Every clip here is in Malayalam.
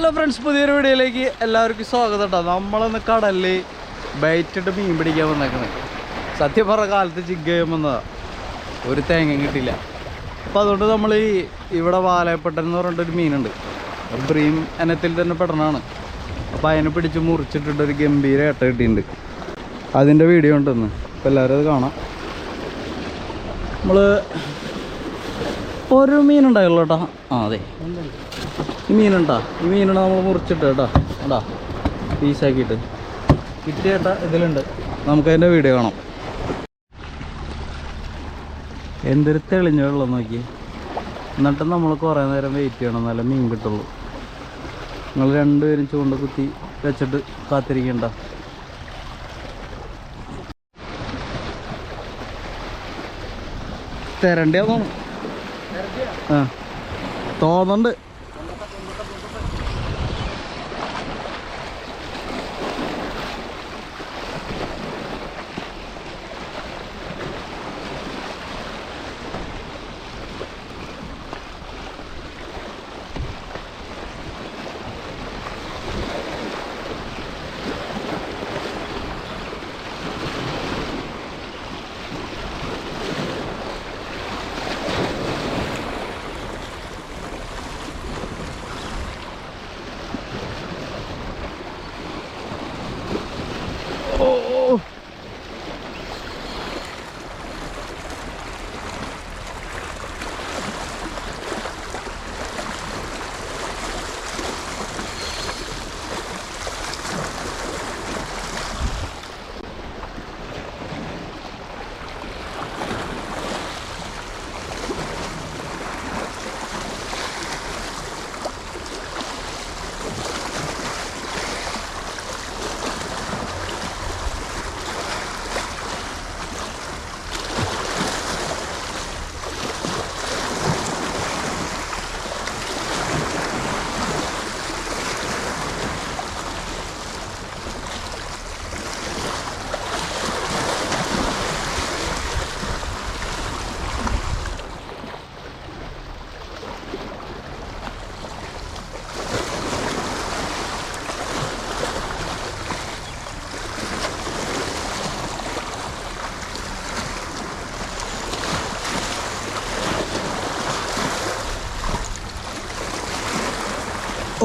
ഹലോ ഫ്രണ്ട്സ്, പുതിയൊരു വീഡിയോയിലേക്ക് എല്ലാവർക്കും സ്വാഗതം കേട്ടോ. നമ്മളൊന്ന് കടലിൽ ബൈറ്റിട്ട് മീൻ പിടിക്കാൻ വന്നേക്കുന്നത്. സത്യം പറഞ്ഞ കാലത്ത് ചിഗ് ചെയ്യാൻ വന്നതാണ്, ഒരു തേങ്ങ കിട്ടിയില്ല. അപ്പോൾ അതുകൊണ്ട് നമ്മൾ ഇവിടെ വാലയപ്പെട്ടൻ എന്ന് പറഞ്ഞിട്ടൊരു മീനുണ്ട്, ബ്രീം ഇനത്തിൽ തന്നെ പെടണാണ്. അപ്പോൾ അതിനെ പിടിച്ച് മുറിച്ചിട്ടിട്ടൊരു ഗംഭീര ഏട്ട കിട്ടിയിട്ടുണ്ട്. അതിൻ്റെ വീഡിയോ ഉണ്ടെന്ന്, അപ്പോൾ എല്ലാവരും അത് കാണാം. നമ്മൾ ഒരു മീനുണ്ടായുള്ളൂ കേട്ടോ. അതെ, ഈ മീനുണ്ടാ, ഈ മീനാണ് നമ്മൾ മുറിച്ചിട്ട് കേട്ടോ. കേട്ടാ പീസാക്കിയിട്ട് കിട്ടിയ ഏട്ടാ ഇതിലുണ്ട്. നമുക്കതിൻ്റെ വീഡിയോ കാണാം. എന്തൊരു തെളിഞ്ഞ വെള്ളം നോക്കി. എന്നിട്ട് നമ്മൾ കുറേ നേരം വെയിറ്റ് ചെയ്യണം, നല്ല മീൻ കിട്ടുള്ളൂ. നിങ്ങൾ രണ്ടുപേരും ചൂണ്ട കുത്തി വെച്ചിട്ട് കാത്തിരിക്കണ്ട. തരണ്ടേന്നോണം തോന്നുന്നുണ്ട്.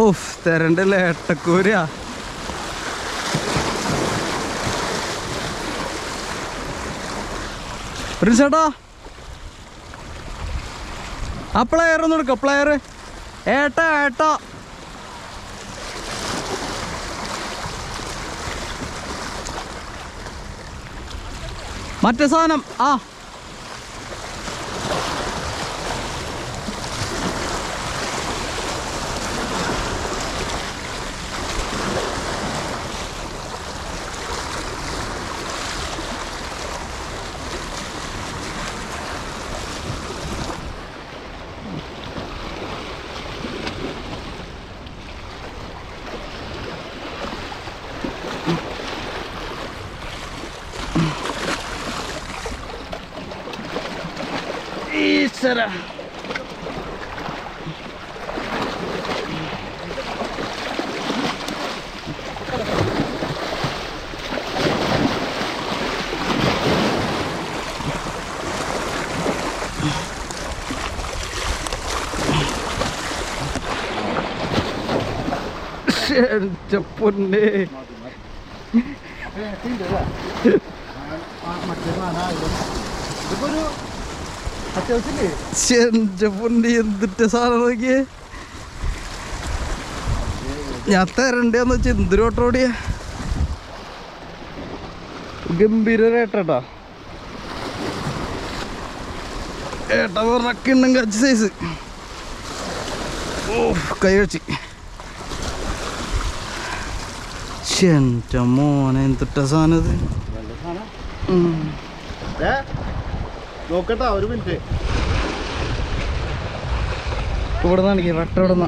ഓഫ്, തരണ്ടല്ലേ ഏട്ടക്കൂരാ. ഒരു ചേട്ടാ, ആ പ്ലെയർ ഒന്ന് എടുക്ക. പ്ലെയർ ഏട്ടാ ഏട്ടാ. മറ്റേ സാധനം ആ ഈശ്വര. പൊന്നെ, എന്തിട്ട് സാധനം നോക്കിയേ. ഞാൻ തരണ്ടേന്ന് വെച്ചാ എന്തൊരോട്ടോടിയ ഗംഭീര ഏട്ടാ. ഏട്ടാ പറഞ്ഞും കച്ച സൈസ്. ഓ, കൈ വെച്ച് മോനെ എന്തിട്ട സാധനം ഇത്. നോക്കട്ടാ, ഒരു മിനിറ്റ്. ഇവിടെ നിന്നാണെങ്കിൽ വെട്ടവിടുന്ന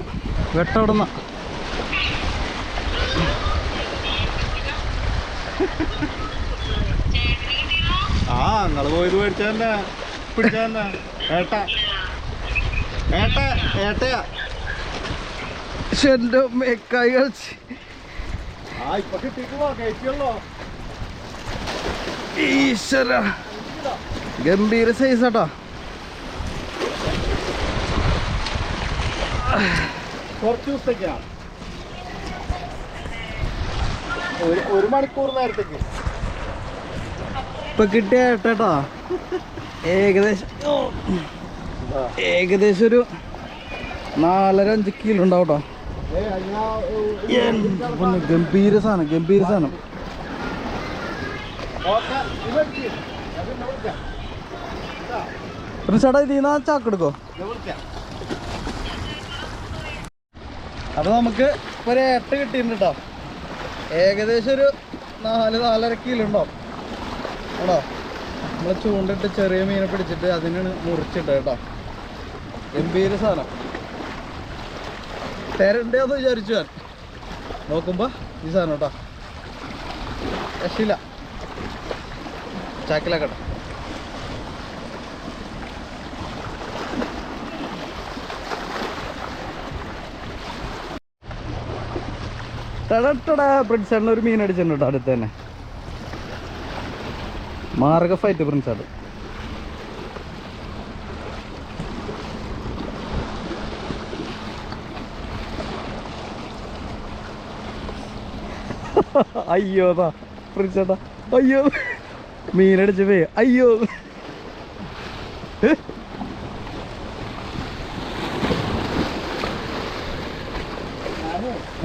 ആ നിങ്ങള് പോയത് മേടിച്ചതന്നെ, പിടിച്ചതന്നെ. ഏട്ടാ ഏട്ടാ ഏട്ടയാ. എന്റെ മേക്കായി കളിച്ച് ആ ഇപ്പൊ കിട്ടിക്കോ കയറ്റിയല്ലോ. ഈശ്വര ഗംഭീര സൈസ് ആട്ടോ. കുറച്ച് ദിവസത്തേക്കാണ്, ഒരു മണിക്കൂർ നേരത്തേക്ക്. ഇപ്പൊ കിട്ടിയ ഏട്ടാ ഏകദേശം ഒരു 4-5 കിലോ ഉണ്ടാവും കേട്ടോ. ഗംഭീര സാധനം, ഗംഭീര സാധനം. ചേട്ടാ ഇതിന്ന് ചാക്കെടുക്കോ. അപ്പൊ നമുക്ക് ഒരു ഏട്ട കിട്ടിയിട്ടുണ്ട് കേട്ടോ. ഏകദേശം ഒരു 4-4.5 കിലോ ഉണ്ടാവും കേട്ടോ. നമ്മളെ ചൂണ്ടിട്ട് ചെറിയ മീനെ പിടിച്ചിട്ട് അതിനാണ് മുറിച്ചിട്ട് കേട്ടോ. ഗംഭീര സാധനം. തരണ്ടേന്ന് വിചാരിച്ചു ഞാൻ. നോക്കുമ്പോ ഈ സാധനം കേട്ടോ, രക്ഷയില്ല. ചാക്കിലാക്കട്ടെ. പ്രിൻസ് ആണ് ഒരു മീൻ അടിച്ചിട്ടുണ്ട് അടുത്ത് തന്നെ. മാർഗ ഫൈറ്റ് പ്രിൻസ് ആണ്. അയ്യോതാ പ്രിൻസ് ചേട്ടാ, അയ്യോ മീനടിച്ച് പോയി. അയ്യോ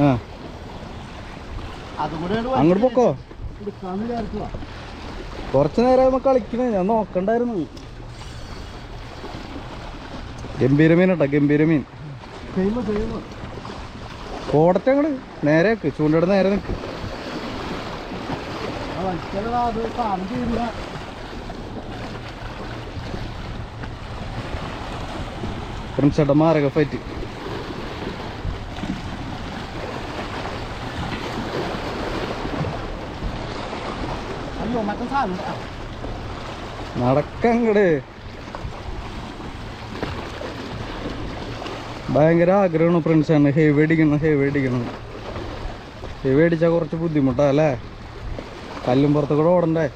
ആ അങ്ങോട്ട് പൊക്കോ. കുറച്ചു നേരം കളിക്കണേ, ഞാൻ നോക്കണ്ടായിരുന്നു. ഗംഭീര മീൻ കേട്ടോ, ഗംഭീര മീൻ. കോടത്തെ അങ്ങോട്ട് നേരെ വെക്ക്, ചൂണ്ടയുടെ നേരെ നിൽക്ക്. ചേട്ടാ മാരക ഫൈറ്റ്. നടക്കങ്ങട്. ഭയങ്കര ആഗ്രഹമാണ് ഫ്രണ്ട്സാണ് ഹെവി അടിക്കണം, ഹെവി അടിക്കണം. ഹെവി അടിച്ചാൽ കുറച്ച് ബുദ്ധിമുട്ടാ അല്ലേ, കല്ലും പുറത്ത് കൂടെ ഓടണ്ടേ.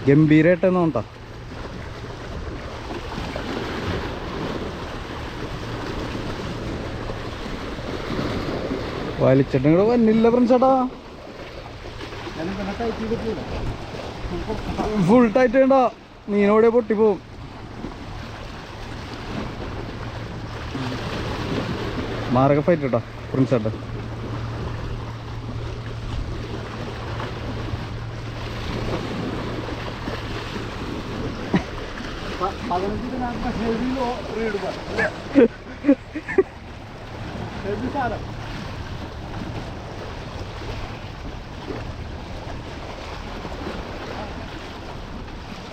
ഗംഭീരായിട്ടെന്ന് തോന്നട്ടോ. വലിച്ചിട്ടും കൂടെ വന്നില്ല ഫ്രണ്ട്സ് ചേട്ടാ. ഫുൾ ടൈറ്റ് ഉണ്ടോ, മീനോടെ പൊട്ടിപ്പോവും. മാർഗ ഫൈറ്റ് കേട്ടോ ഫ്രണ്ട്സ് ചേട്ടാ.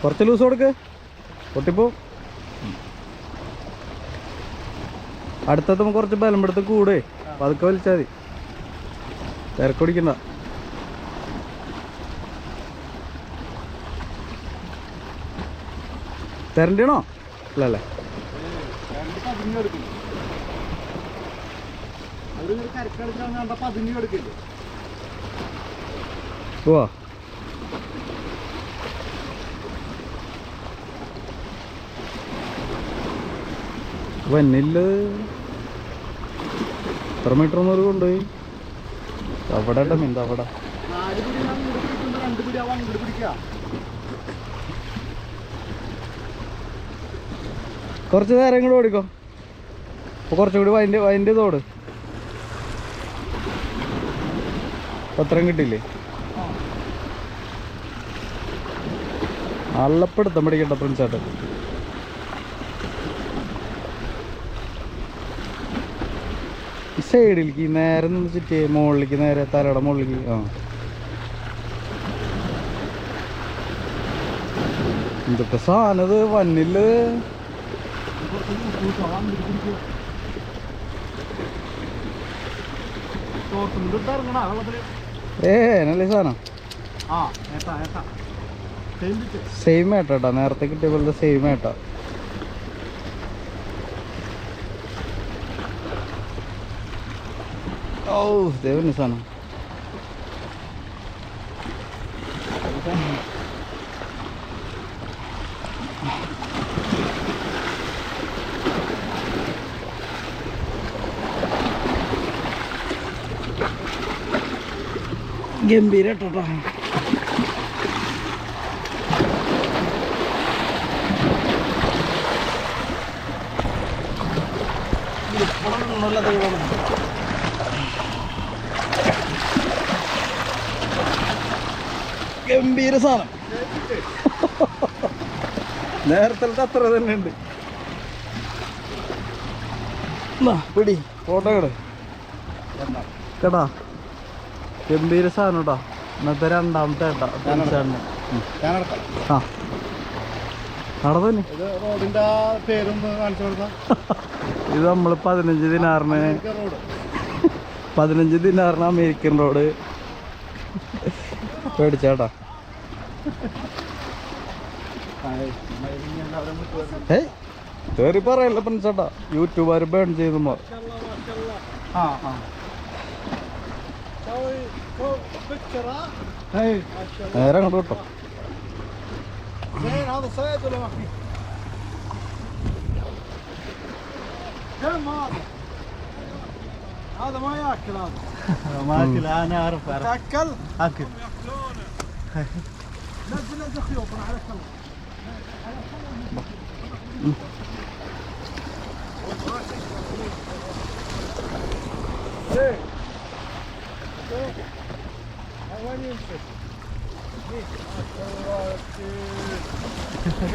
കുറച്ച് ലൂസ് കൊടുക്ക്, പൊട്ടിപ്പോ. അടുത്തത് കുറച്ച് ബലം എടുത്ത് കൂടെ പതുക്കെ വലിച്ചാൽ മതി, തിരക്കൊടിക്കണ്ട. തരണ്ടണോ അല്ലല്ലേ? ഓ വന്നില്ല. എത്ര മീറ്റർ ഒന്നും കൊണ്ടുപോയി അവിടെ മീൻ അവിടെ. കുറച്ച് നേരം കൂടെ ഓടിക്കോ. അപ്പോൾ കുറച്ചുകൂടി വൈൻ്റെ തോട്. അത്രയും കിട്ടിയില്ലേ? അള്ളപ്പെടുത്തം പിടിക്കട്ടെ ഫ്രണ്ട്സായിട്ട്. ഈ സൈഡിലേക്ക് നേരെ നിന്ന് ചുറ്റി മുകളിലേക്ക്, നേരെ തലയുടെ മുകളിലേക്ക്. ആ എന്തൊക്കെ സാധനത് വന്നില്ല. നല്ല സാധനം. സെയിം ഏട്ടാ, നേരത്തെ കിട്ടിയ പോലത്തെ സെയിം ഏട്ടാ. ഓ ദേവന് സാധനം. ഗംഭീര കേട്ടോ. ഗംഭീര സാധനം. നേരത്തെ അത്ര തന്നെ ഉണ്ട്. പിടി ഫോട്ടോ കേട്ടാ. ഗംഭീര സാധനം കേട്ടോ. ഇന്നത്തെ രണ്ടാമത്തെ ഏട്ടാ. ആ നടന്നു. ഇത് നമ്മള് 15 ദിനാറിന് അമേരിക്കൻ റോഡ് പേടിച്ചേട്ടാ. ഏയ് കേറി പറയല്ല ഫ്രണ്ട്സേട്ടാ, യൂട്യൂബുകാർ ബേൺ ചെയ്യുമ്പോ. നേരെ അങ്ങോട്ട് കേട്ടോ. هذا ما ياكل. هذا ما ياكل. انا اعرف تاكل اكل. نزل الخيوط على الكلام. ايه وين يمسك؟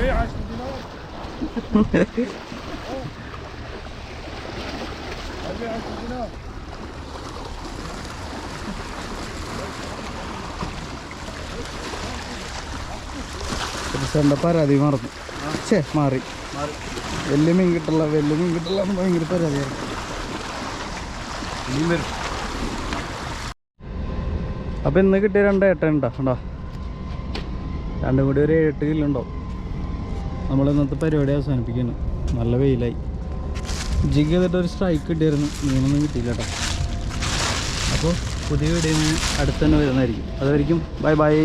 ايه 10 دينار. ابي 10 دينار. പരാതി മറന്നു. മാറി. വലിയ മീൻ കിട്ടില്ല എന്ന് ഭയങ്കര പരാതിയാണ്. അപ്പൊ ഇന്ന് കിട്ടിയ 2 ഏട്ട ഉണ്ടോ. രണ്ടും കൂടി ഒരു 7 കിലോ ഉണ്ടാവും. നമ്മൾ ഇന്നത്തെ പരിപാടി അവസാനിപ്പിക്കുന്നു. നല്ല വെയിലായി. ജിഗ് ചെയ്തിട്ട് ഒരു സ്ട്രൈക്ക് കിട്ടിയായിരുന്നു. മീനൊന്നും കിട്ടിയില്ല കേട്ടോ. അപ്പോൾ പുതിയ വീഡിയോ അടുത്ത് തന്നെ വരുന്നതായിരിക്കും. അതുവരെയും ബൈ ബൈ.